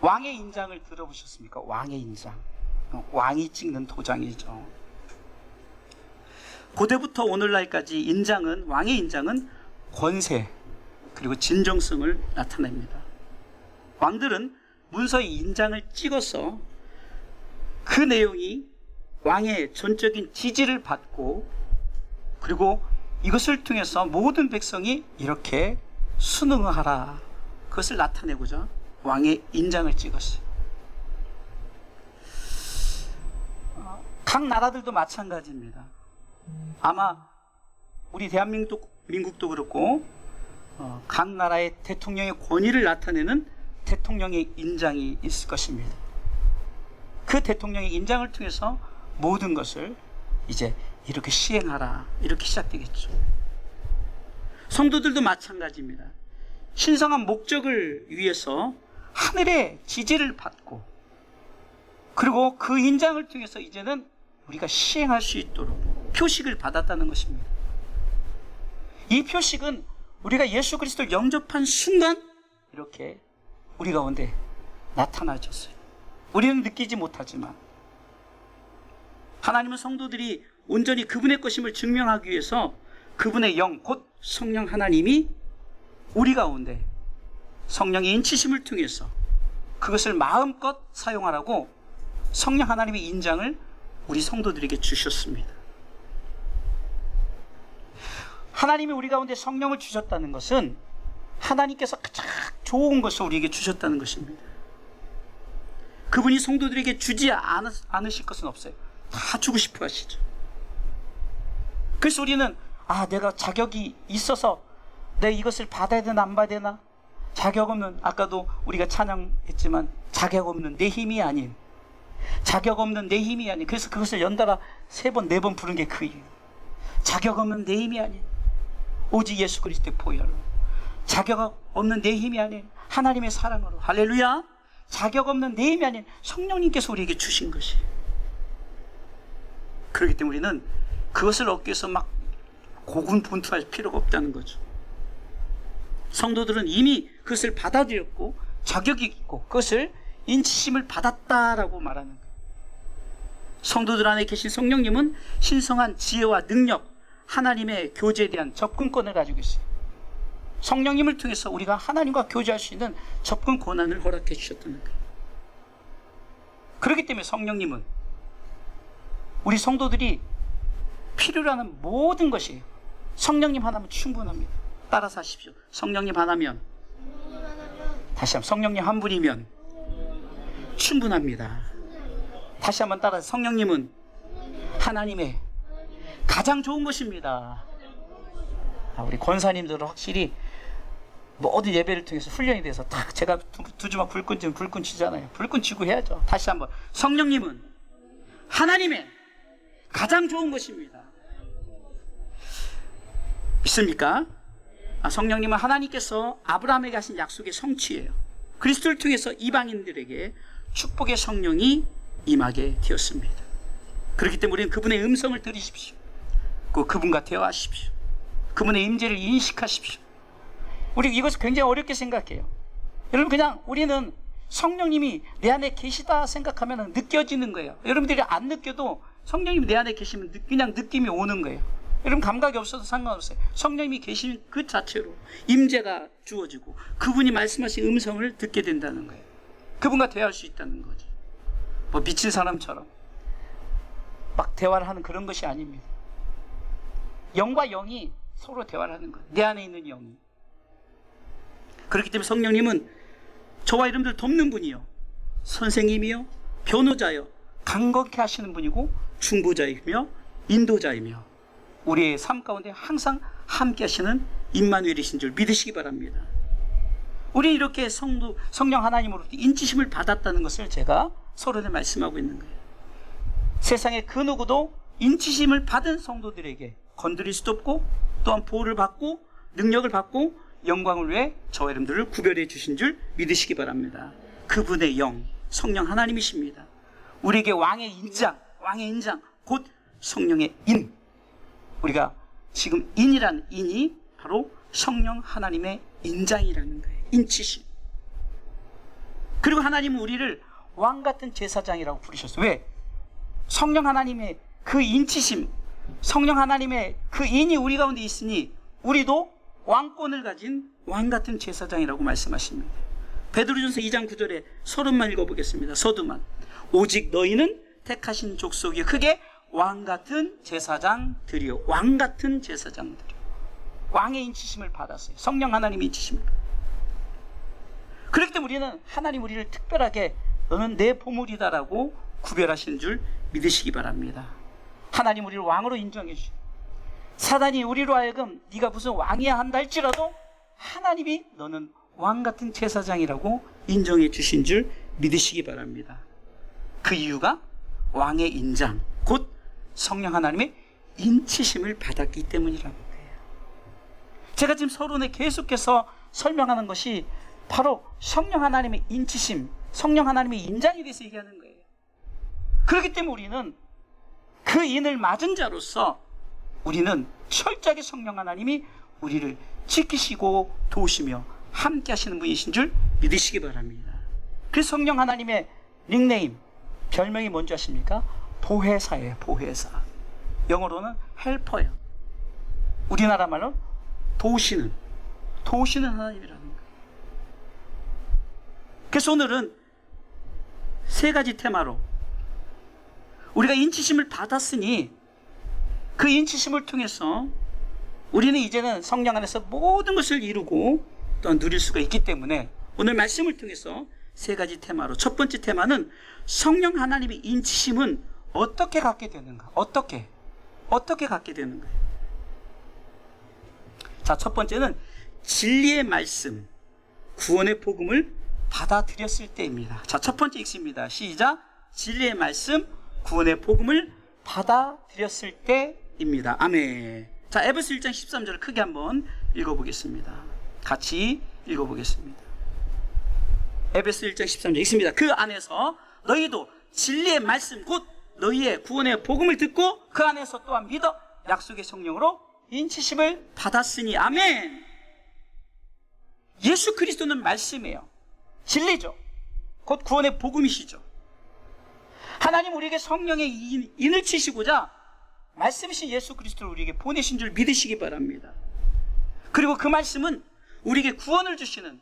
왕의 인장을 들어보셨습니까? 왕의 인장. 왕이 찍는 도장이죠. 고대부터 오늘날까지 인장은, 왕의 인장은 권세 그리고 진정성을 나타냅니다. 왕들은 문서에 인장을 찍어서 그 내용이 왕의 전적인 지지를 받고, 그리고 이것을 통해서 모든 백성이 이렇게 순응하라, 그것을 나타내고자 왕의 인장을 찍었어요. 각 나라들도 마찬가지입니다. 아마 우리 대한민국도 그렇고 각 나라의 대통령의 권위를 나타내는 대통령의 인장이 있을 것입니다. 그 대통령의 인장을 통해서 모든 것을 이제 이렇게 시행하라, 이렇게 시작되겠죠. 성도들도 마찬가지입니다. 신성한 목적을 위해서 하늘의 지지를 받고, 그리고 그 인장을 통해서 이제는 우리가 시행할 수 있도록 표식을 받았다는 것입니다. 이 표식은 우리가 예수 그리스도를 영접한 순간 이렇게 우리 가운데 나타나졌어요. 우리는 느끼지 못하지만 하나님은 성도들이 온전히 그분의 것임을 증명하기 위해서 그분의 영, 곧 성령 하나님이 우리 가운데 성령의 인치심을 통해서 그것을 마음껏 사용하라고 성령 하나님의 인장을 우리 성도들에게 주셨습니다. 하나님이 우리 가운데 성령을 주셨다는 것은 하나님께서 가장 좋은 것을 우리에게 주셨다는 것입니다. 그분이 성도들에게 주지 않으실 것은 없어요. 다 주고 싶어 하시죠. 그래서 우리는 내가 자격이 있어서 내가 이것을 받아야 되나 안 받아야 되나, 자격 없는, 아까도 우리가 찬양했지만 자격 없는 내 힘이 아닌, 그래서 그것을 연달아 3번 4번 부른 게 그 이유. 자격 없는 내 힘이 아닌 오직 예수 그리스도의 보혈로, 자격 없는 내 힘이 아닌 하나님의 사랑으로, 할렐루야. 자격 없는 내 힘이 아닌 성령님께서 우리에게 주신 것이. 그렇기 때문에 우리는 그것을 얻기 위해서 막 고군분투할 필요가 없다는 거죠. 성도들은 이미 그것을 받아들였고 자격이 있고 그것을 인치심을 받았다라고 말하는 거예요. 성도들 안에 계신 성령님은 신성한 지혜와 능력, 하나님의 교제에 대한 접근권을 가지고 있어요. 성령님을 통해서 우리가 하나님과 교제할 수 있는 접근 권한을 허락해 주셨다는 거예요. 그렇기 때문에 성령님은 우리 성도들이 필요로 하는 모든 것이 성령님 하나면 충분합니다. 따라서 하십시오. 성령님 하나면, 다시 한번, 성령님 한 분이면 충분합니다. 다시 한번 따라서, 성령님은 하나님의 가장 좋은 것입니다. 우리 권사님들은 확실히 모든 예배를 통해서 훈련이 돼서 딱 제가 두 주먹 불끈 치면 불끈 치잖아요. 불끈 치고 해야죠. 다시 한번, 성령님은 하나님의 가장 좋은 것입니다. 믿습니까? 성령님은 하나님께서 아브라함에게 하신 약속의 성취예요. 그리스도를 통해서 이방인들에게 축복의 성령이 임하게 되었습니다. 그렇기 때문에 우리는 그분의 음성을 들으십시오. 그분과 대화하십시오. 그분의 임재를 인식하십시오. 우리 이것을 굉장히 어렵게 생각해요. 여러분, 그냥 우리는 성령님이 내 안에 계시다 생각하면 느껴지는 거예요. 여러분들이 안 느껴도 성령님이 내 안에 계시면 그냥 느낌이 오는 거예요. 여러분, 감각이 없어도 상관없어요. 성령님이 계신 그 자체로 임재가 주어지고 그분이 말씀하신 음성을 듣게 된다는 거예요. 그분과 대화할 수 있다는 거죠. 미친 사람처럼 막 대화를 하는 그런 것이 아닙니다. 영과 영이 서로 대화를 하는 거예요. 내 안에 있는 영이. 그렇기 때문에 성령님은 저와 여러분들 돕는 분이요, 선생님이요, 변호자요, 강건케 하시는 분이고 중보자이며 인도자이며 우리의 삶 가운데 항상 함께 하시는 임마누엘이신 줄 믿으시기 바랍니다. 우리 이렇게 성령 하나님으로부터 인치심을 받았다는 것을 제가 서론에 말씀하고 있는 거예요. 세상의 그 누구도 인치심을 받은 성도들에게 건드릴 수도 없고, 또한 보호를 받고 능력을 받고 영광을 위해 저와 여러분들을 구별해 주신 줄 믿으시기 바랍니다. 그분의 영, 성령 하나님이십니다. 우리에게 왕의 인장, 곧 성령의 인. 우리가 지금 인이라는 인이 바로 성령 하나님의 인장이라는 거예요. 인치심. 그리고 하나님은 우리를 왕 같은 제사장이라고 부르셨어요. 왜? 성령 하나님의 그 인치심, 성령 하나님의 그 인이 우리 가운데 있으니 우리도 왕권을 가진 왕 같은 제사장이라고 말씀하십니다. 베드로전서 2장 9절에 서두만 읽어보겠습니다. 서두만. 오직 너희는 택하신 족속이요 크게 왕 같은 제사장들이요. 왕 같은 제사장들이요. 왕의 인치심을 받았어요. 성령 하나님의 인치심을. 그렇기 때문에 우리는 하나님 우리를 특별하게 너는 내 보물이다라고 구별하시는 줄 믿으시기 바랍니다. 하나님 우리를 왕으로 인정해 주시고 사단이 우리로 하여금 네가 무슨 왕이야 한다 할지라도 하나님이 너는 왕 같은 제사장이라고 인정해 주신 줄 믿으시기 바랍니다. 그 이유가 왕의 인장, 곧 성령 하나님의 인치심을 받았기 때문이라는 거예요. 제가 지금 서론에 계속해서 설명하는 것이 바로 성령 하나님의 인치심, 성령 하나님의 인장에 대해서 얘기하는 거예요. 그렇기 때문에 우리는 그 인을 맞은 자로서 우리는 철저하게 성령 하나님이 우리를 지키시고 도우시며 함께 하시는 분이신 줄 믿으시기 바랍니다. 그래서 성령 하나님의 닉네임, 별명이 뭔지 아십니까? 보혜사예요. 보혜사. 영어로는 헬퍼예요. 우리나라 말로 도우시는 하나님이라는 거예요. 그래서 오늘은 세 가지 테마로 우리가 인치심을 받았으니 그 인치심을 통해서 우리는 이제는 성령 안에서 모든 것을 이루고 또 누릴 수가 있기 때문에 오늘 말씀을 통해서 세 가지 테마로, 첫 번째 테마는 성령 하나님의 인치심은 어떻게 갖게 되는가? 어떻게 갖게 되는가? 자, 첫 번째는 진리의 말씀, 구원의 복음을 받아들였을 때입니다. 자, 첫 번째 읽습니다. 시작. 진리의 말씀, 구원의 복음을 받아들였을 때입니다. 아멘. 자, 에베소 1장 13절을 크게 한번 읽어보겠습니다. 같이 읽어보겠습니다. 에베소 1장 13절 읽습니다. 그 안에서 너희도 진리의 말씀 곧 너희의 구원의 복음을 듣고 그 안에서 또한 믿어 약속의 성령으로 인치심을 받았으니 아멘. 예수 그리스도는 말씀이에요. 진리죠. 곧 구원의 복음이시죠. 하나님 우리에게 성령의 인을 치시고자 말씀이신 예수 그리스도를 우리에게 보내신 줄 믿으시기 바랍니다. 그리고 그 말씀은 우리에게 구원을 주시는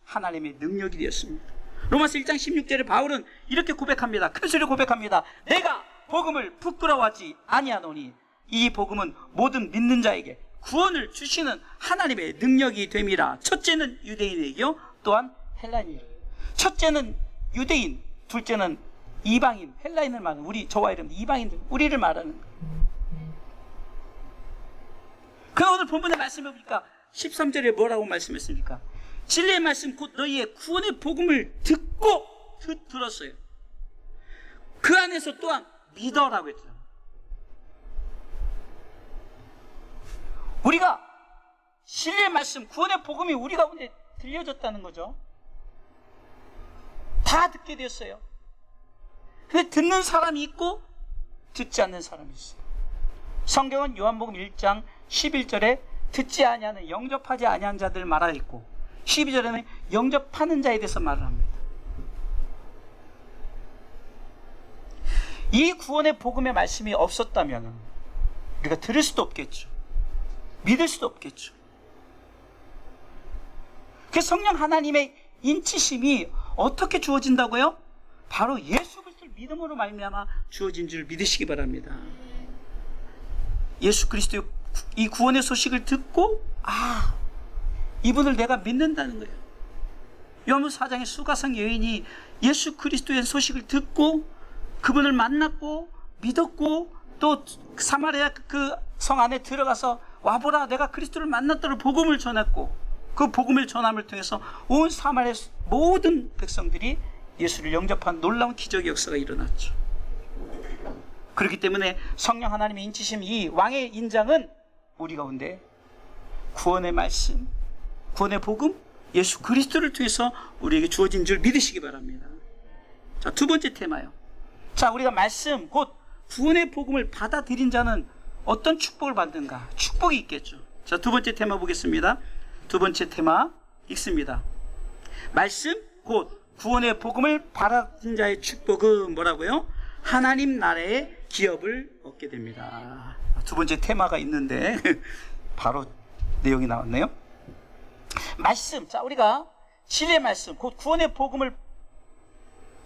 하나님의 능력이 되었습니다. 로마서 1장 16절에 바울은 이렇게 고백합니다. 큰 소리로 고백합니다. 내가 복음을 부끄러워하지 아니하노니 이 복음은 모든 믿는 자에게 구원을 주시는 하나님의 능력이 됨이라. 첫째는 유대인에게요, 또한 헬라인에게. 첫째는 유대인, 둘째는 이방인, 헬라인을 말하는 우리, 저와 이름 이방인들, 우리를 말하는 거예요. 그러나 오늘 본문의 말씀해 보니까 13절에 뭐라고 말씀했습니까? 진리의 말씀 곧 너희의 구원의 복음을 듣고 들었어요. 그 안에서 또한 믿어라고 했죠. 우리가 진리의 말씀, 구원의 복음이 우리 가운데 들려졌다는 거죠. 다 듣게 되었어요. 근데 듣는 사람이 있고 듣지 않는 사람이 있어요. 성경은 요한복음 1장 11절에 듣지 아니하는 영접하지 아니한 자들 말하여 있고 12절에는 영접하는 자에 대해서 말을 합니다. 이 구원의 복음의 말씀이 없었다면 우리가 들을 수도 없겠죠. 믿을 수도 없겠죠. 그 성령 하나님의 인치심이 어떻게 주어진다고요? 바로 예수 그리스도를 믿음으로 말미암아 주어진 줄 믿으시기 바랍니다. 예수 그리스도의 이 구원의 소식을 듣고 이분을 내가 믿는다는 거예요. 요한복음 4장의 수가성 여인이 예수 그리스도의 소식을 듣고 그분을 만났고 믿었고 또 사마리아 그 성 안에 들어가서 와보라 내가 그리스도를 만났다고 복음을 전했고 그 복음을 전함을 통해서 온 사마리아 모든 백성들이 예수를 영접한 놀라운 기적의 역사가 일어났죠. 그렇기 때문에 성령 하나님의 인치심 이 왕의 인장은 우리 가운데 구원의 말씀, 구원의 복음, 예수 그리스도를 통해서 우리에게 주어진 줄 믿으시기 바랍니다. 자, 두 번째 테마요. 자, 우리가 말씀 곧 구원의 복음을 받아들인 자는 어떤 축복을 받는가? 축복이 있겠죠. 자, 두 번째 테마 보겠습니다. 두 번째 테마 읽습니다. 말씀 곧 구원의 복음을 받은 자의 축복은 뭐라고요? 하나님 나라의 기업을 얻게 됩니다. 두 번째 테마가 있는데 바로 내용이 나왔네요. 말씀. 자, 우리가 진리의 말씀, 곧 구원의 복음을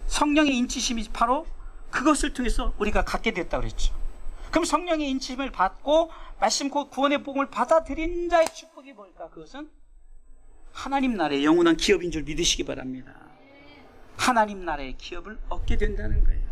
성령의 인치심이 바로 그것을 통해서 우리가 갖게 됐다고 그랬죠. 그럼 성령의 인치심을 받고 말씀 곧 구원의 복음을 받아들인 자의 축복이 뭘까? 그것은 하나님 나라의 영원한 기업인 줄 믿으시기 바랍니다. 하나님 나라의 기업을 얻게 된다는 거예요.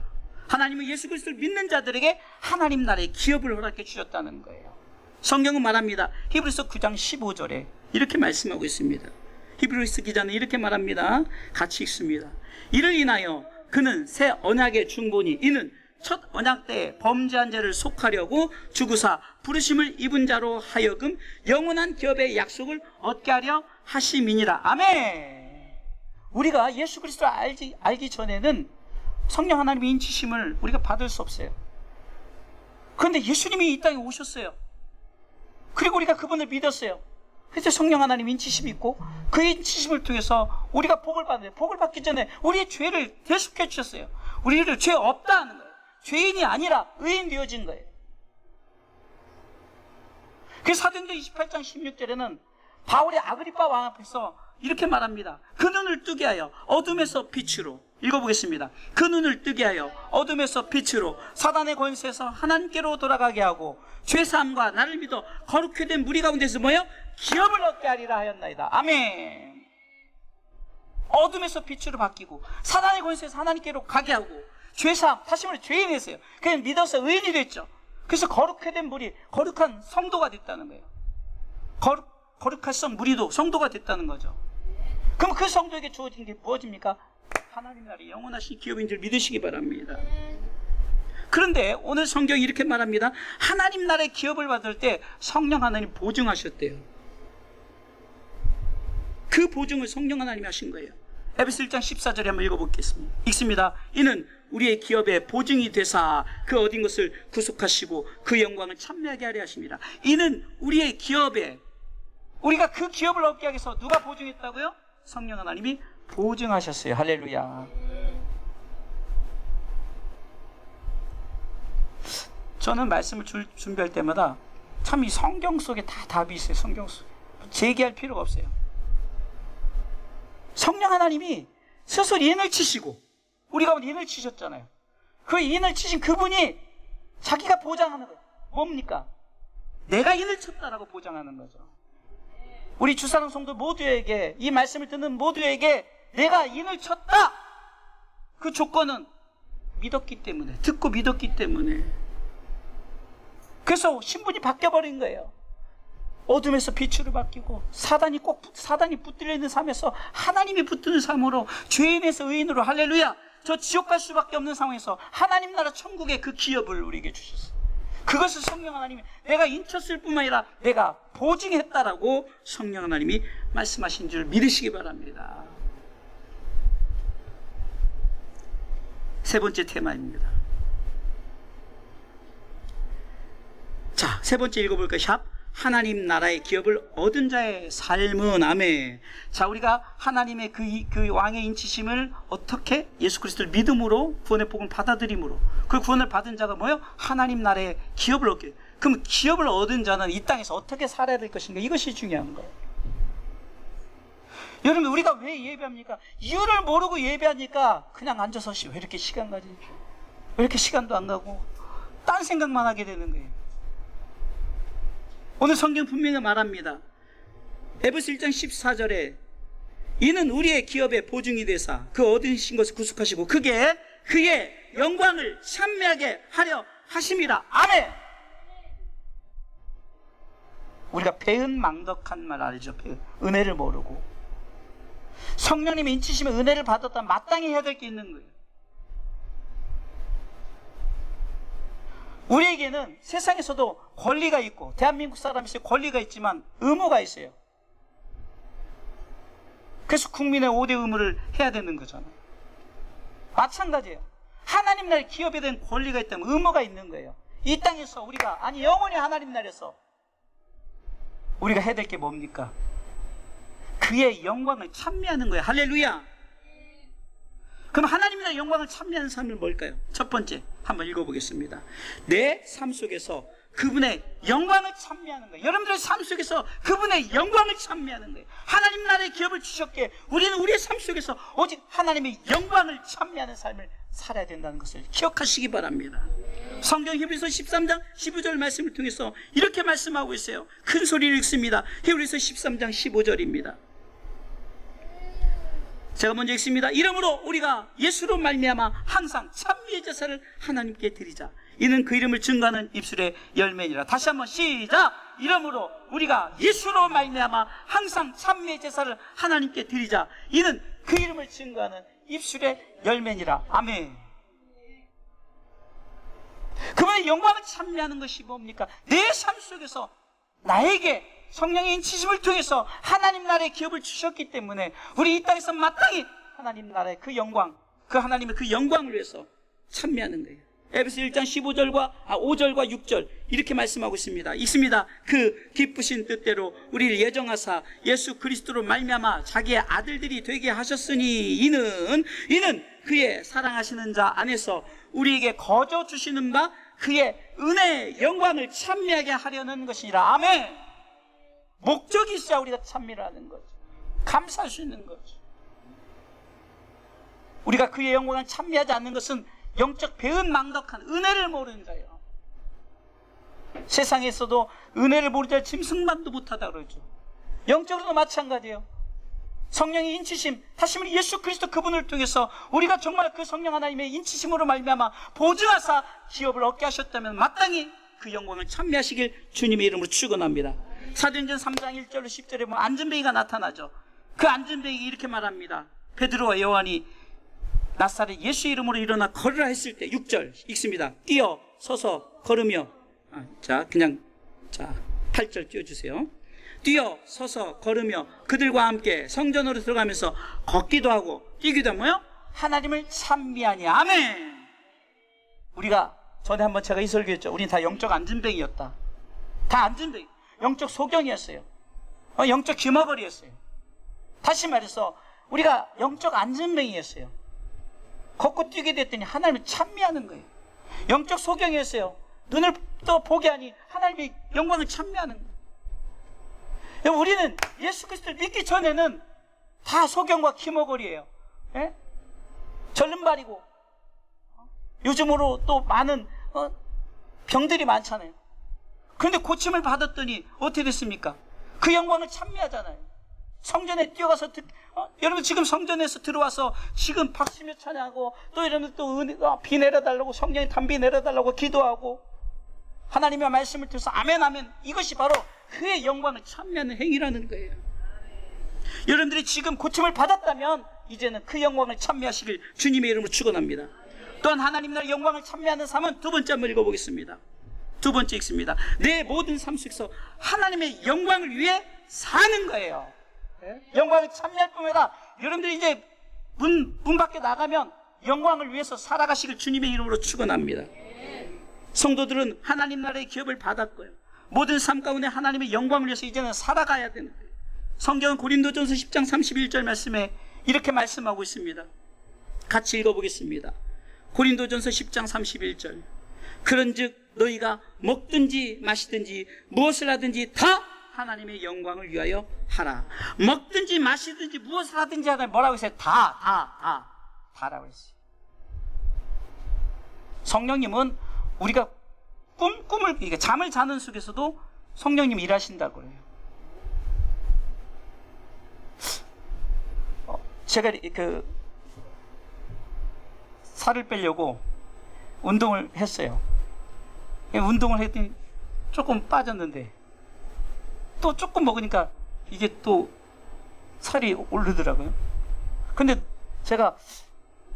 하나님은 예수 그리스도를 믿는 자들에게 하나님 나라의 기업을 허락해 주셨다는 거예요. 성경은 말합니다. 히브리서 9장 15절에 이렇게 말씀하고 있습니다. 히브리서 기자는 이렇게 말합니다. 같이 읽습니다. 이를 인하여 그는 새 언약의 중보니 이는 첫 언약 때 범죄한 자를 속하려고 주구사 부르심을 입은 자로 하여금 영원한 기업의 약속을 얻게 하려 하심이니라. 아멘. 우리가 예수 그리스도를 알기 전에는 성령 하나님의 인치심을 우리가 받을 수 없어요. 그런데 예수님이 이 땅에 오셨어요. 그리고 우리가 그분을 믿었어요. 그래서 성령 하나님 인치심이 있고 그 인치심을 통해서 우리가 복을 받는데, 복을 받기 전에 우리의 죄를 대속해 주셨어요. 우리를 죄 없다 하는 거예요. 죄인이 아니라 의인 되어진 거예요. 그래서 사도행전 28장 16절에는 바울이 아그리파 왕 앞에서 이렇게 말합니다. 그 눈을 뜨게 하여 어둠에서 빛으로, 읽어보겠습니다. 그 눈을 뜨게 하여 어둠에서 빛으로 사단의 권세에서 하나님께로 돌아가게 하고 죄사함과 나를 믿어 거룩히 된 무리 가운데서 뭐요? 기업을 얻게 하리라 하였나이다. 아멘. 어둠에서 빛으로 바뀌고 사단의 권세에서 하나님께로 가게 하고 죄사함, 다시 말해 죄인이 됐어요. 그냥 믿어서 의인이 됐죠. 그래서 거룩히 된 무리, 거룩한 성도가 됐다는 거예요. 거룩한 무리도 성도가 됐다는 거죠. 그럼 그 성도에게 주어진 게 무엇입니까? 하나님 나라의 영원하신 기업인 줄 믿으시기 바랍니다. 그런데 오늘 성경이 이렇게 말합니다. 하나님 나라의 기업을 받을 때 성령 하나님 보증하셨대요. 그 보증을 성령 하나님이 하신 거예요. 에베소 1장 14절에 한번 읽어보겠습니다. 읽습니다. 이는 우리의 기업의 보증이 되사 그 얻은 것을 구속하시고 그 영광을 찬미하게 하려 하십니다. 이는 우리의 기업에, 우리가 그 기업을 얻게 하기 위해서 누가 보증했다고요? 성령 하나님이 보증하셨어요. 할렐루야. 저는 말씀을 준비할 때마다 참 이 성경 속에 다 답이 있어요. 성경 속에 제기할 필요가 없어요. 성령 하나님이 스스로 인을 치시고 우리 가운데 인을 치셨잖아요. 그 인을 치신 그분이 자기가 보장하는 거예요. 뭡니까? 내가 인을 쳤다라고 보장하는 거죠. 우리 주사랑 성도 모두에게, 이 말씀을 듣는 모두에게 내가 인을 쳤다! 그 조건은 믿었기 때문에, 듣고 믿었기 때문에. 그래서 신분이 바뀌어버린 거예요. 어둠에서 빛으로 바뀌고 사단이 붙들려 있는 삶에서 하나님이 붙드는 삶으로, 죄인에서 의인으로, 할렐루야, 저 지옥 갈 수밖에 없는 상황에서 하나님 나라 천국의 그 기업을 우리에게 주셨어요. 그것을 성령 하나님이 내가 인쳤을 뿐만 아니라 내가 보증했다라고 성령 하나님이 말씀하신 줄 믿으시기 바랍니다. 세 번째 테마입니다. 자, 세 번째 읽어볼까요? 샵. 하나님 나라의 기업을 얻은 자의 삶은, 아멘. 자, 우리가 하나님의 그 왕의 인치심을 어떻게? 예수 그리스도를 믿음으로, 구원의 복음을 받아들임으로, 그 구원을 받은 자가 뭐예요? 하나님 나라의 기업을 얻게. 그럼 기업을 얻은 자는 이 땅에서 어떻게 살아야 될 것인가? 이것이 중요한 거예요. 여러분, 우리가 왜 예배합니까? 이유를 모르고 예배하니까 그냥 앉아서 왜 이렇게 시간 가지? 왜 이렇게 시간도 안 가고 딴 생각만 하게 되는 거예요. 오늘 성경 분명히 말합니다. 에베소 1장 14절에 이는 우리의 기업의 보증이 되사 그 얻으신 것을 구속하시고 그게 그의 영광을 찬미하게 하려 하심이라. 아멘. 우리가 배은망덕한 말 알죠? 은혜를 모르고 성령님의 인치심에 은혜를 받았다면 마땅히 해야 될 게 있는 거예요. 우리에게는 세상에서도 권리가 있고, 대한민국 사람이서 권리가 있지만 의무가 있어요. 그래서 국민의 5대 의무를 해야 되는 거잖아요. 마찬가지예요. 하나님 나라의 기업에 대한 권리가 있다면 의무가 있는 거예요. 이 땅에서 우리가, 아니 영원히 하나님 나라에서 우리가 해야 될 게 뭡니까? 그의 영광을 찬미하는 거예요. 할렐루야. 그럼 하나님의 영광을 찬미하는 삶은 뭘까요? 첫 번째, 한번 읽어보겠습니다. 내 삶 속에서 그분의 영광을 찬미하는 거예요. 여러분들의 삶 속에서 그분의 영광을 찬미하는 거예요. 하나님 나라의 기업을 주셨기에 우리는 우리의 삶 속에서 오직 하나님의 영광을 찬미하는 삶을 살아야 된다는 것을 기억하시기 바랍니다. 성경 히브리서 13장 15절 말씀을 통해서 이렇게 말씀하고 있어요. 큰 소리를 읽습니다. 히브리서 13장 15절입니다. 제가 먼저 읽습니다. 이러므로 우리가 예수로 말미암아 항상 찬미의 제사를 하나님께 드리자. 이는 그 이름을 증거하는 입술의 열매니라. 다시 한번 시작. 이러므로 우리가 예수로 말미암아 항상 찬미의 제사를 하나님께 드리자. 이는 그 이름을 증거하는 입술의 열매니라. 아멘. 그분의 영광을 찬미하는 것이 뭡니까? 내 삶 속에서 나에게 성령의 인치심을 통해서 하나님 나라의 기업을 주셨기 때문에 우리 이 땅에서 마땅히 하나님 나라의 그 영광, 그 하나님의 그 영광을 위해서 찬미하는 거예요. 에베소 1장 5절과 6절 이렇게 말씀하고 있습니다. 있습니다. 그 기쁘신 뜻대로 우리를 예정하사 예수 그리스도로 말미암아 자기의 아들들이 되게 하셨으니 이는 그의 사랑하시는 자 안에서 우리에게 거저 주시는 바 그의 은혜의 영광을 찬미하게 하려는 것이라. 아멘. 목적이 있어야 우리가 찬미를 하는 거죠. 감사할 수 있는 거죠. 우리가 그의 영광을 찬미하지 않는 것은 영적 배은망덕한 은혜를 모르는 자예요. 세상에서도 은혜를 모르는 자를 짐승만도 못하다 그러죠. 영적으로도 마찬가지예요. 성령의 인치심, 다시 말해 예수 그리스도 그분을 통해서 우리가 정말 그 성령 하나님의 인치심으로 말미암아 보증하사 기업을 얻게 하셨다면 마땅히 그 영광을 찬미하시길 주님의 이름으로 축원합니다. 사도행전 3장 1절로 10절에 보면 안전뱅이가 나타나죠. 그 안전뱅이가 이렇게 말합니다. 베드로와 요한이 나사렛 예수 이름으로 일어나 걸으라 했을 때 6절 읽습니다. 뛰어 서서 걸으며 8절 띄워주세요. 뛰어 서서 걸으며 그들과 함께 성전으로 들어가면서 걷기도 하고 뛰기도 하며 하나님을 찬미하니. 아멘. 우리가 전에 한번 제가 이 설교했죠. 우린 다 영적 안전뱅이였다. 다 안전뱅이, 영적 소경이었어요. 영적 귀머거리였어요. 다시 말해서 우리가 영적 안전뱅이였어요. 걷고 뛰게 됐더니 하나님을 찬미하는 거예요. 영적 소경이었어요. 눈을 또 보게 하니 하나님의 영광을 찬미하는 거예요. 우리는 예수 그리스도를 믿기 전에는 다 소경과 기머거리예요. 예? 절름발이고 요즘으로 또 많은 병들이 많잖아요. 그런데 고침을 받았더니 어떻게 됐습니까? 그 영광을 찬미하잖아요. 성전에 뛰어가서 여러분 지금 성전에서 들어와서 지금 박수며 찬양하고 또 여러분 또 비 내려달라고 성령의 담비 내려달라고 기도하고 하나님의 말씀을 통해서 아멘 아멘, 이것이 바로 그의 영광을 찬미하는 행위라는 거예요. 여러분들이 지금 고침을 받았다면 이제는 그 영광을 찬미하시길 주님의 이름으로 축원합니다. 또한 하나님 나라의 영광을 찬미하는 삶은 두 번째 한번 읽어보겠습니다. 두 번째 읽습니다. 내 모든 삶 속에서 하나님의 영광을 위해 사는 거예요. 영광을 찬미할 뿐만 아니라 여러분들이 이제 문 밖에 나가면 영광을 위해서 살아가시길 주님의 이름으로 축원합니다. 성도들은 하나님 나라의 기업을 받았고요. 모든 삶 가운데 하나님의 영광을 위해서 이제는 살아가야 되는 거예요. 성경은 고린도전서 10장 31절 말씀에 이렇게 말씀하고 있습니다. 같이 읽어보겠습니다. 고린도전서 10장 31절. 그런즉 너희가 먹든지 마시든지 무엇을 하든지 다 하나님의 영광을 위하여 하라. 먹든지 마시든지 무엇을 하든지 하다 뭐라고 했어요? 다라고 했어요. 성령님은 우리가 꿈을 잠을 자는 속에서도 성령님이 일하신다고 해요. 제가 살을 빼려고 운동을 했어요. 운동을 했더니 조금 빠졌는데 또 조금 먹으니까 이게 또 살이 오르더라고요. 근데 제가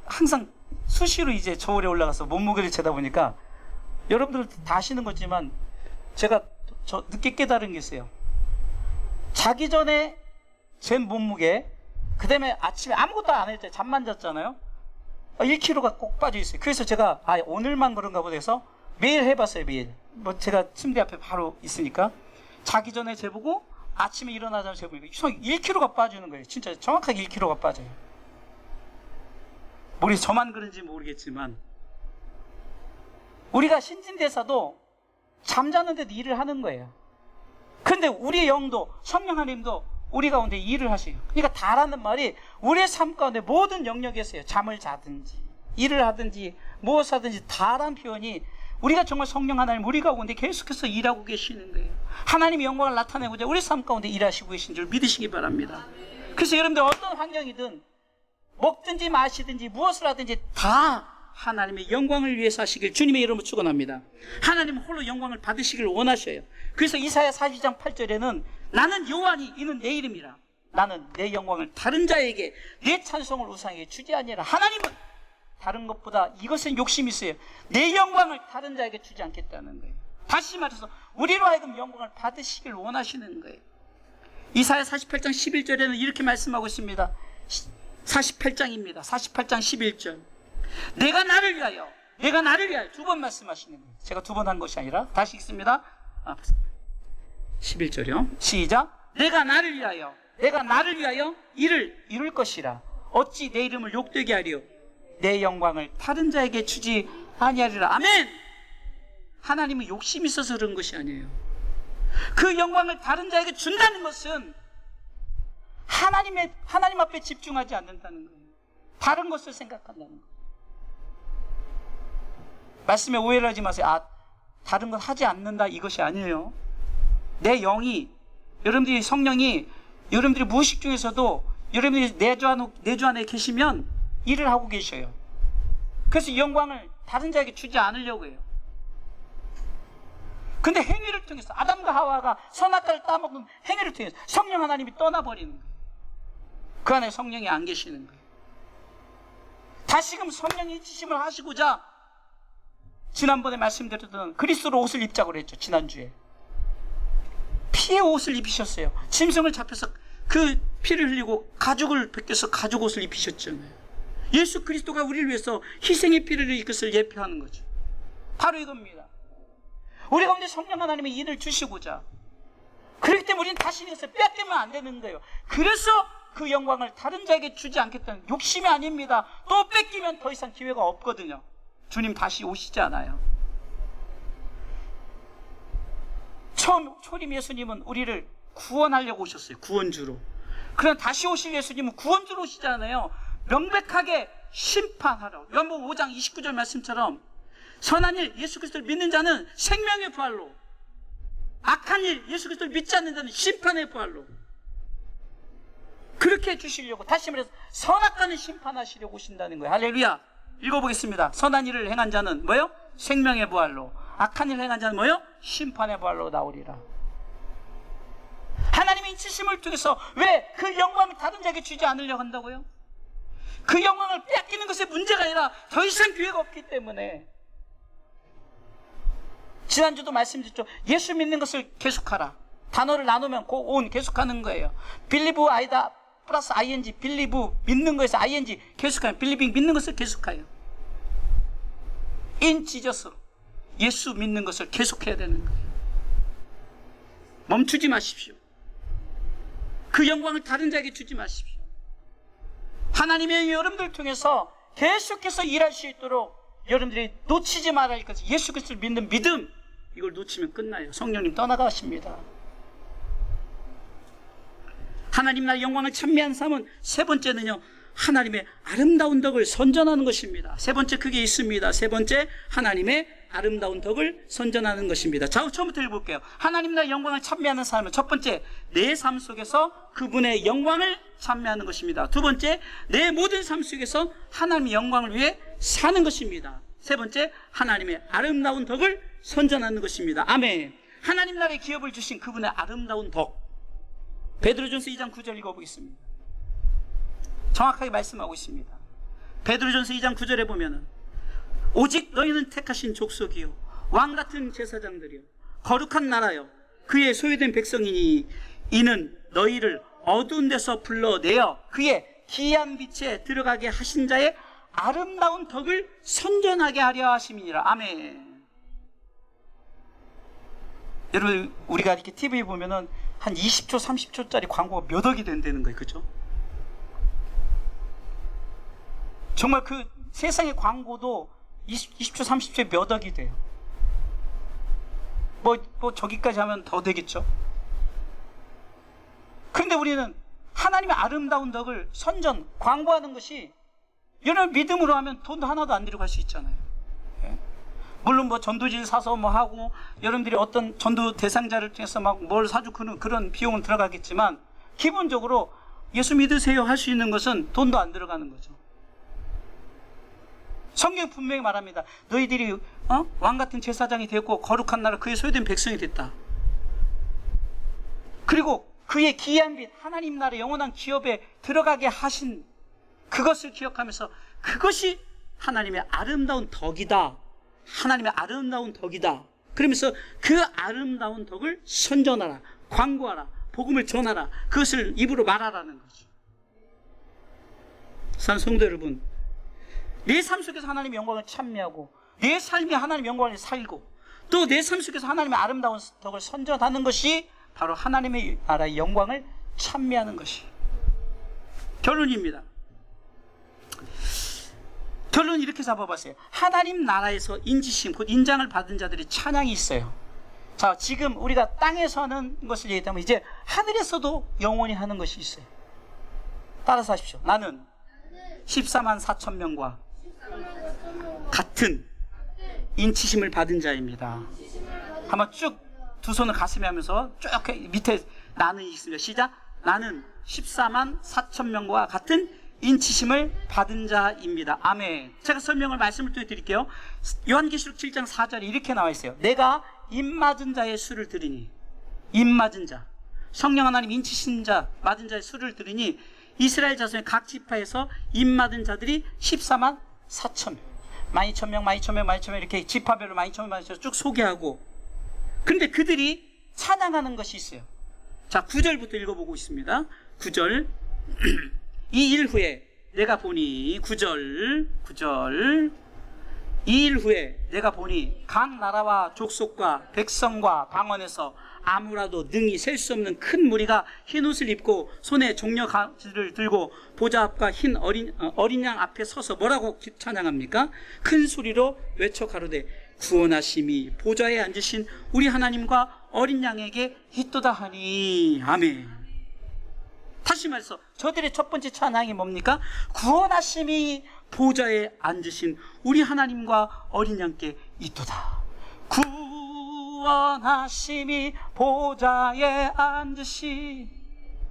항상 수시로 이제 저울에 올라가서 몸무게를 재다 보니까 여러분들 다 아시는 거지만 제가 늦게 깨달은 게 있어요. 자기 전에 잰 몸무게, 그 다음에 아침에 아무것도 안 했잖아요. 잠만 잤잖아요. 1kg가 꼭 빠져 있어요. 그래서 제가 오늘만 그런가 보다 해서 매일 해봤어요. 매일. 제가 침대 앞에 바로 있으니까 자기 전에 재보고 아침에 일어나자마자 재보니까 1kg가 빠지는 거예요. 진짜 정확하게 1kg가 빠져요. 우리 저만 그런지 모르겠지만 우리가 신진대사도 잠자는데도 일을 하는 거예요. 그런데 우리의 영도 성령 하나님도 우리 가운데 일을 하세요. 그러니까 다라는 말이 우리의 삶 가운데 모든 영역에서요. 잠을 자든지 일을 하든지 무엇을 하든지 다라는 표현이 우리가 정말 성령 하나님 우리 가운데 계속해서 일하고 계시는 거예요. 하나님의 영광을 나타내고자 우리 삶 가운데 일하시고 계신 줄 믿으시기 바랍니다. 그래서 여러분들 어떤 환경이든 먹든지 마시든지 무엇을 하든지 다 하나님의 영광을 위해서 하시길 주님의 이름으로 축원합니다. 하나님은 홀로 영광을 받으시길 원하셔요. 그래서 이사야 40장 8절에는 나는 여호와니 이는 내 이름이라 나는 내 영광을 다른 자에게 내 찬송을 우상에게 주지 아니하라. 하나님은 다른 것보다 이것은 욕심이 있어요. 내 영광을 다른 자에게 주지 않겠다는 거예요. 다시 말해서 우리로 하여금 영광을 받으시길 원하시는 거예요. 이사야 48장 11절에는 이렇게 말씀하고 있습니다. 48장입니다. 48장 11절. 내가 나를 위하여 두 번 말씀하시는 거예요. 제가 두 번 한 것이 아니라 다시 읽습니다. 11절이요. 시작. 내가 나를 위하여 이를 이룰 것이라. 어찌 내 이름을 욕되게 하리요. 내 영광을 다른 자에게 주지 아니하리라. 아멘. 하나님은 욕심이 있어서 그런 것이 아니에요. 그 영광을 다른 자에게 준다는 것은 하나님 앞에 집중하지 않는다는 거예요. 다른 것을 생각한다는 거예요. 말씀에 오해를 하지 마세요. 다른 것 하지 않는다 이것이 아니에요. 내 영이 여러분들이 성령이 여러분들이 무의식 중에서도 여러분들이 내주 안에 계시면 일을 하고 계셔요. 그래서 영광을 다른 자에게 주지 않으려고 해요. 근데 행위를 통해서 아담과 하와가 선악과를 따먹는 행위를 통해서 성령 하나님이 떠나버리는 거예요. 그 안에 성령이 안 계시는 거예요. 다시금 성령이 인치심을 하시고자 지난번에 말씀드렸던 그리스도로 옷을 입자고 그랬죠. 지난주에 피의 옷을 입히셨어요. 짐승을 잡혀서 그 피를 흘리고 가죽을 벗겨서 가죽 옷을 입히셨잖아요. 예수 그리스도가 우리를 위해서 희생의 피를 흘릴 것을 예표하는 거죠. 바로 이겁니다. 우리 가운데 성령 하나님의 일을 주시고자 그렇기 때문에 우리는 다시 이것을 빼앗기면 안 되는 거예요. 그래서 그 영광을 다른 자에게 주지 않겠다는 욕심이 아닙니다. 또 뺏기면 더 이상 기회가 없거든요. 주님 다시 오시지 않아요. 초림 예수님은 우리를 구원하려고 오셨어요. 구원주로. 그러나 다시 오실 예수님은 구원주로 오시지 않아요. 명백하게 심판하러. 요한복음 5장 29절 말씀처럼 선한 일 예수 그리스도를 믿는 자는 생명의 부활로, 악한 일 예수 그리스도를 믿지 않는 자는 심판의 부활로 그렇게 해주시려고, 다시 말해서 선악과는 심판하시려고 오신다는 거예요. 할렐루야. 읽어보겠습니다. 선한 일을 행한 자는 뭐요? 생명의 부활로, 악한 일을 행한 자는 뭐요? 심판의 부활로 나오리라. 하나님의 인치심을 통해서 왜 그 영광을 다른 자에게 주지 않으려고 한다고요? 그 영광을 빼앗기는 것에 문제가 아니라 더 이상 기회가 없기 때문에. 지난주도 말씀드렸죠. 예수 믿는 것을 계속하라. 단어를 나누면 온 계속하는 거예요. 빌리브 아이다 플러스 ing, 빌리브 믿는 것에서 ing 계속하요. 빌리빙 믿는 것을 계속하요. 인 지저스 예수 믿는 것을 계속해야 되는 거예요. 멈추지 마십시오. 그 영광을 다른 자에게 주지 마십시오. 하나님의 여러분들 통해서 계속해서 일할 수 있도록 여러분들이 놓치지 말아야 할 것이 예수 그리스도를 믿는 믿음. 이걸 놓치면 끝나요. 성령님 떠나가십니다. 하나님 나라의 영광을 찬미한 삶은 세 번째는요, 하나님의 아름다운 덕을 선전하는 것입니다. 세 번째 그게 있습니다. 세 번째 하나님의 아름다운 덕을 선전하는 것입니다. 자, 처음부터 읽어볼게요. 하나님 나라의 영광을 찬미하는 삶은 첫 번째, 내 삶 속에서 그분의 영광을 찬미하는 것입니다. 두 번째, 내 모든 삶 속에서 하나님의 영광을 위해 사는 것입니다. 세 번째, 하나님의 아름다운 덕을 선전하는 것입니다. 아멘. 하나님 나라의 기업을 주신 그분의 아름다운 덕. 베드로전서 2장 9절 읽어보겠습니다. 정확하게 말씀하고 있습니다. 베드로전서 2장 9절에 보면은 오직 너희는 택하신 족속이요 왕같은 제사장들이요 거룩한 나라요 그의 소유된 백성이니 이는 너희를 어두운 데서 불러내어 그의 기이한 빛에 들어가게 하신 자의 아름다운 덕을 선전하게 하려 하심이니라. 아멘. 여러분, 우리가 이렇게 TV에 보면은 한 20초, 30초짜리 광고가 몇 억이 된다는 거예요. 그죠? 정말 그 세상의 광고도 20초 30초에 몇 억이 돼요. 뭐 저기까지 하면 더 되겠죠. 그런데 우리는 하나님의 아름다운 덕을 선전, 광고하는 것이 여러분 믿음으로 하면 돈 하나도 안 들이고 할 수 있잖아요. 예? 물론 뭐 전도지를 사서 뭐 하고 여러분들이 어떤 전도 대상자를 통해서 막 뭘 사주고 그런 비용은 들어가겠지만 기본적으로 예수 믿으세요 할 수 있는 것은 돈도 안 들어가는 거죠. 성경 분명히 말합니다. 너희들이 왕같은 제사장이 되었고 거룩한 나라 그의 소유된 백성이 됐다. 그리고 그의 기이한 빛 하나님 나라 영원한 기업에 들어가게 하신 그것을 기억하면서 그것이 하나님의 아름다운 덕이다. 하나님의 아름다운 덕이다. 그러면서 그 아름다운 덕을 선전하라. 광고하라. 복음을 전하라. 그것을 입으로 말하라는 거죠. 사랑하는 성도 여러분, 내 삶 속에서 하나님의 영광을 찬미하고 내 삶이 하나님의 영광을 살고 또 내 삶 속에서 하나님의 아름다운 덕을 선전하는 것이 바로 하나님의 나라의 영광을 찬미하는 것이 결론입니다. 결론은 이렇게 잡아봤어요. 하나님 나라에서 인지심, 곧 인장을 받은 자들이 찬양이 있어요. 자, 지금 우리가 땅에서 하는 것을 얘기하면 이제 하늘에서도 영원히 하는 것이 있어요. 따라서 하십시오. 나는 14만 4천 명과 같은 인치심을 받은 자입니다. 한번 쭉 두 손을 가슴에 하면서 쭉 밑에 나는 있습니다. 시작. 나는 14만 4천 명과 같은 인치심을 받은 자입니다. 아멘. 제가 말씀을 또 드릴게요. 요한계시록 7장 4절에 이렇게 나와 있어요. 내가 입맞은 자의 수를 들으니, 입맞은 자, 성령 하나님 인치신 자, 맞은 자의 수를 들으니 이스라엘 자손의 각 지파에서 입맞은 자들이 14만 4천 명, 12,000명, 12,000명, 12,000명 이렇게 지파별로 12,000명 쭉 소개하고, 그런데 그들이 찬양하는 것이 있어요. 자, 9절부터 읽어보고 있습니다. 9절. 이 일 후에 내가 보니 9절 이 일 후에 내가 보니 각 나라와 족속과 백성과 방언에서 아무라도 능히 셀 수 없는 큰 무리가 흰 옷을 입고 손에 종려가지를 들고 보좌 앞과 흰 어린 양 앞에 서서 뭐라고 찬양합니까? 큰 소리로 외쳐 가로되 구원하심이 보좌에 앉으신 우리 하나님과 어린 양에게 있도다 하니. 아멘. 다시 말해서 저들의 첫 번째 찬양이 뭡니까? 구원하심이 보좌에 앉으신 우리 하나님과 어린 양께 있도다. 구원하심이 보좌에 앉으신,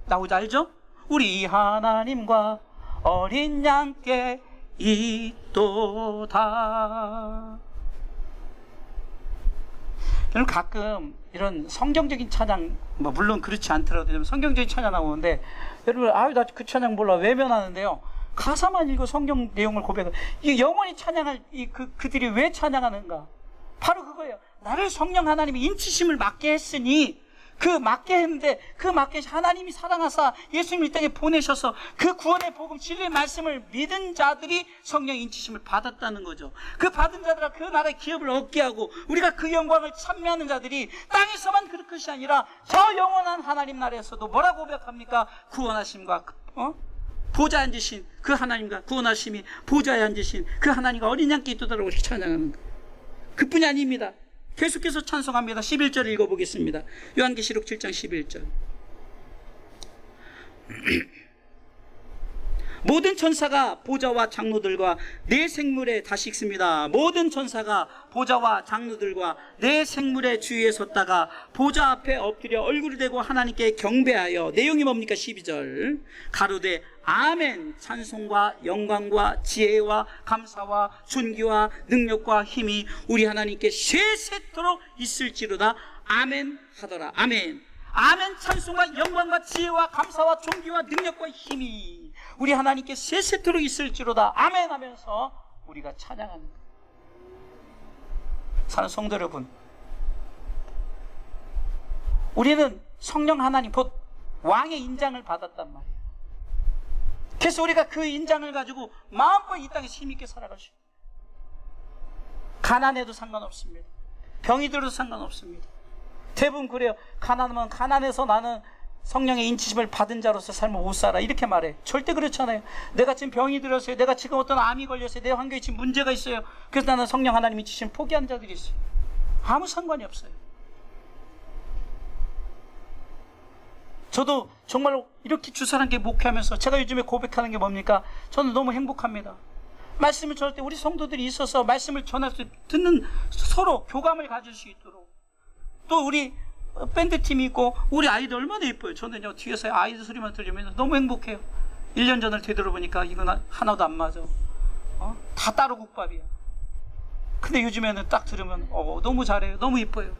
나오지 알죠? 우리 하나님과 어린 양께 있도다. 여러분, 가끔 이런 성경적인 찬양, 뭐 물론 그렇지 않더라도 성경적인 찬양 나오는데, 여러분, 나 그 찬양 몰라 외면하는데요, 가사만 읽고 성경 내용을 고백을, 이 영원히 찬양할 그들이 왜 찬양하는가? 바로 그거예요. 나를 성령 하나님이 인치심을 맡게 했으니, 그 맡게 했는데, 그 맡게 하나님이 사랑하사 예수님을 이 땅에 보내셔서 그 구원의 복음 진리의 말씀을 믿은 자들이 성령 인치심을 받았다는 거죠. 그 받은 자들아 그 나라의 기업을 얻게 하고 우리가 그 영광을 찬미하는 자들이 땅에서만 그럴 것이 아니라 저 영원한 하나님 나라에서도 뭐라고 고백합니까? 구원하심과 보좌에 앉으신 그 하나님과 구원하심이 보좌에 앉으신 그 하나님과 어린 양께 있도다라고 찬양하는 거예요. 그뿐이 아닙니다. 계속해서 찬송합니다. 11절 읽어보겠습니다. 요한계시록 7장 11절. 모든 천사가 보좌와 장로들과 내 생물에 다시 읽습니다. 모든 천사가 보좌와 장로들과 내 생물의 주위에 섰다가 보좌 앞에 엎드려 얼굴을 대고 하나님께 경배하여, 내용이 뭡니까? 12절. 가로되 아멘. 찬송과 영광과 지혜와 감사와 존귀와 능력과 힘이 우리 하나님께 세세토록 있을지로다. 아멘 하더라. 아멘. 아멘. 찬송과 영광과 지혜와 감사와 존귀와 능력과 힘이 우리 하나님께 세세토록 있을지로다. 아멘 하면서 우리가 찬양하는 거예요. 사랑하는 성도 여러분, 우리는 성령 하나님 곧 왕의 인장을 받았단 말이에요. 그래서 우리가 그 인장을 가지고 마음껏 이 땅에서 힘있게 살아갈 수 있어요. 가난해도 상관없습니다. 병이 들어도 상관없습니다. 대부분 그래요. 가난하면 가난해서 나는 성령의 인치심을 받은 자로서 삶을 못 살아 이렇게 말해. 절대 그렇잖아요. 내가 지금 병이 들었어요. 내가 지금 어떤 암이 걸렸어요. 내 환경에 지금 문제가 있어요. 그래서 나는 성령 하나님 인치심을 포기한 자들이 있어요. 아무 상관이 없어요. 저도 정말로 이렇게 주사람께 목회하면서 제가 요즘에 고백하는 게 뭡니까? 저는 너무 행복합니다. 말씀을 전할 때 우리 성도들이 있어서 말씀을 전할 수 듣는 서로 교감을 가질 수 있도록, 또 우리 밴드팀이 있고 우리 아이들 얼마나 예뻐요. 저는요 뒤에서 아이들 소리만 들리면 너무 행복해요. 1년 전을 되돌아보니까 이건 하나도 안 맞아. 다 따로 국밥이야. 근데 요즘에는 딱 들으면 너무 잘해요. 너무 예뻐요.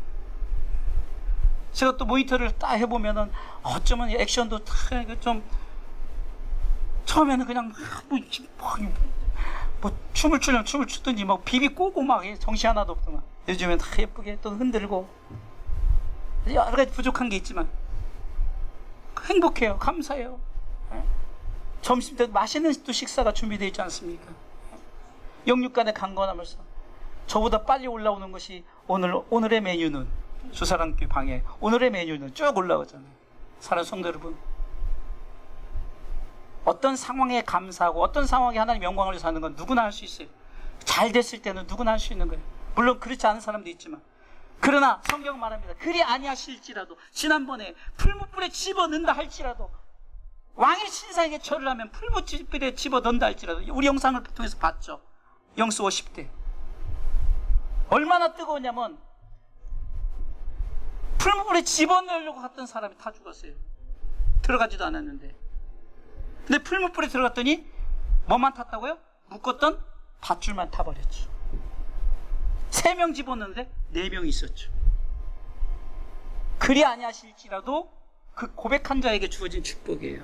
제가 또 모니터를 딱 해보면은 어쩌면 액션도 좀 처음에는 그냥 뭐 춤을 추려면 춤을 추든지 막 비비 꼬고 막 정신 하나도 없더만. 요즘엔 다 예쁘게 또 흔들고 여러 가지 부족한 게 있지만 행복해요. 감사해요. 점심 때 맛있는 또 식사가 준비되어 있지 않습니까? 영육간에 강건하면서 저보다 빨리 올라오는 것이 오늘의 메뉴는 주사랑교회 방에 오늘의 메뉴는 쭉 올라오잖아요. 사랑하는 성도 여러분, 어떤 상황에 감사하고 어떤 상황에 하나님 영광을 위해서 하는 건 누구나 할 수 있어요. 잘 됐을 때는 누구나 할 수 있는 거예요. 물론 그렇지 않은 사람도 있지만, 그러나 성경은 말합니다. 그리 아니하실지라도, 지난번에 풀무불에 집어넣는다 할지라도, 왕의 신사에게 절을 하면 풀무불에 집어넣는다 할지라도, 우리 영상을 통해서 봤죠. 영수 50대 얼마나 뜨거웠냐면 풀무불에 집어넣으려고 갔던 사람이 다 죽었어요. 들어가지도 않았는데. 근데 풀무불에 들어갔더니 뭐만 탔다고요? 묶었던 밧줄만 타버렸죠. 3명 집어넣는데 4명이 있었죠. 그리 아니하실지라도 그 고백한 자에게 주어진 축복이에요.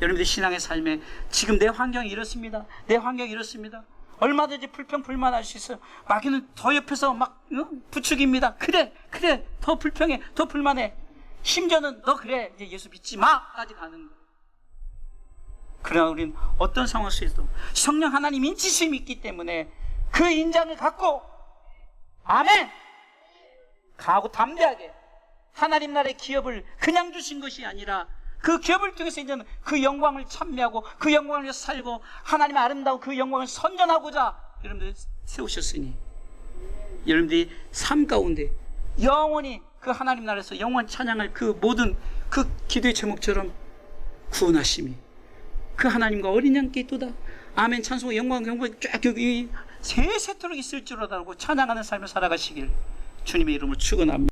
여러분들 신앙의 삶에 지금 내 환경이 이렇습니다. 내 환경이 이렇습니다. 얼마든지 불평 불만할 수 있어요. 마귀는 더 옆에서 막 부추깁니다. 그래 더 불평해, 더 불만해. 심지어는 너 그래 이제 예수 믿지 마까지 가는 거예요. 그러나 우리는 어떤 상황 속에서도 성령 하나님 인치심이 있기 때문에 그 인장을 갖고 아멘 가고 담대하게 하나님 나라의 기업을 그냥 주신 것이 아니라 그 기업을 통해서 이제는 그 영광을 찬미하고 그 영광을 위해서 살고 하나님의 아름다운 그 영광을 선전하고자 여러분들 세우셨으니, 여러분들이 삶 가운데 영원히 그 하나님 나라에서 영원 찬양할 그 모든 그 기도의 제목처럼 구원하심이 그 하나님과 어린 양께 있도다. 아멘 찬송 영광 쫙 여기 세세토록 있을 줄 알고 찬양하는 삶을 살아가시길 주님의 이름으로 축원합니다.